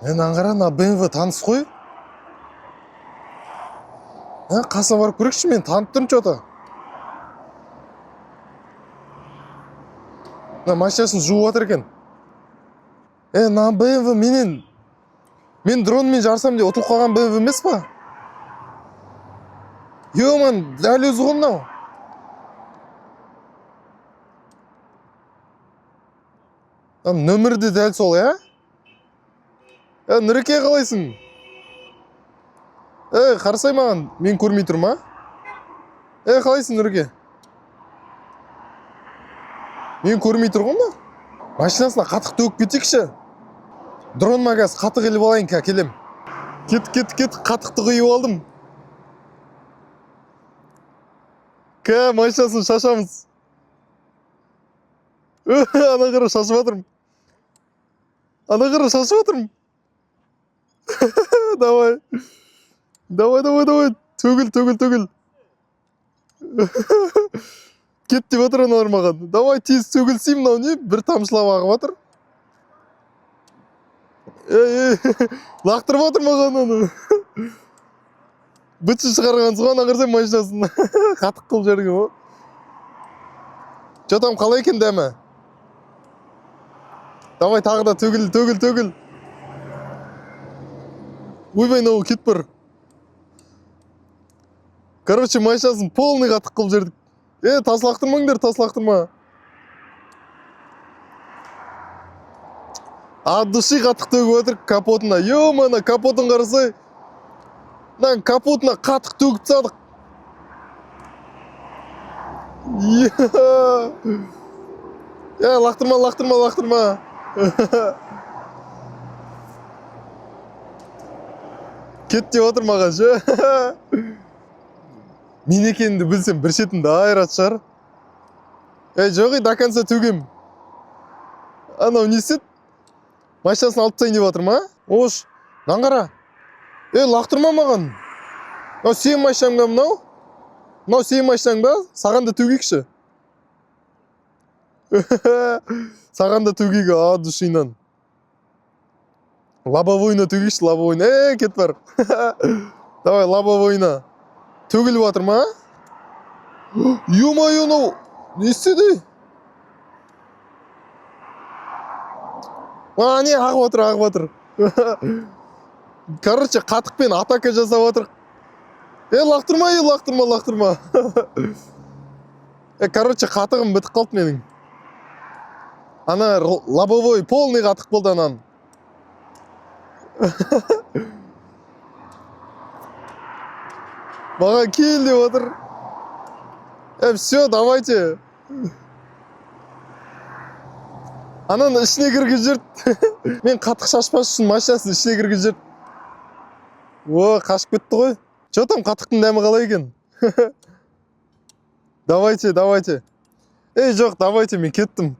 Мен аңғара, мына BMW таныс қой. Қасына барып көрейікші, мен танып тұрмын что-то. Мына машинасын жуып жатыр екен. Мына BMW мен дронмен жарсам деп ұтылып қалған BMW емес па? Йоман, дәл өзі ғой мынау. Нөмірі де дәл сол, Нұреке, қалайсың? Қарсай маған, мен көрмей тұрма? Қалайсың, Нұреке? Мен көрмей тұрғым ба? Машинасына қатық төгіп кетейікші. Дрон магаз қатық еліп алайын, келем. Кет, қатықты құйып алдым. Машинасын шашамыз. Ана қара шашып атырмын. Давай. Төгіл. Кет деп атыр аналар маған. Давай, тез төгілсей, мынау не? Бір тамшылап ағып атыр. Лақтырып атыр маған оны. Бытшы шығарған соған ағырсай машинасын. Қатық қыл жерге о. Что-там қалай екен дәмі? Давай, тағы да төгіл. Ойбай, нау кет бір. Короче, машинасын полный қатық қылып жердік. Таслақтырмаңдар, таслақтырма. От души қатық төгіп отыр капотына. Ё-мана, капотын қарасай. Капотына қатық төгіп тастадық. Лақтырма. Кет деп отыр маған ше. Мен екенімді білсем, бір шетімді айырат шығар. Жоғы, до конца төгем. Анау не істет? Машинасын алып тастайын деп отыр ма? Ош, наңғара. Лақтырма маған. Мынау сен машинаң ба мынау? Мынау сен машинаң ба? Саған да төгейікші. Саған да төгейік, душинан. Лобовойна төгейікші, лобовойна. Кет бар. Давай, лобовойна. Төгіліп атыр ма? Ё-моё, мынау не істеді? Не, ағып атыр. Короче, қатықпен атака жасап атыр. Лақтырма. Короче, қатығым бітіп қалды менің. Ана лобовой полный қатық болды анан. Маған кел деп отыр. Все, давайте. Анан ішіне кіргіз жүрді. Мен қатық шашпас үшін машинасын ішіне кіргіз жүрді. Қашып кетті ғой. Что там, қатықтың дәмі қалай екен? Давайте. Жоқ, давайте, мен кеттім.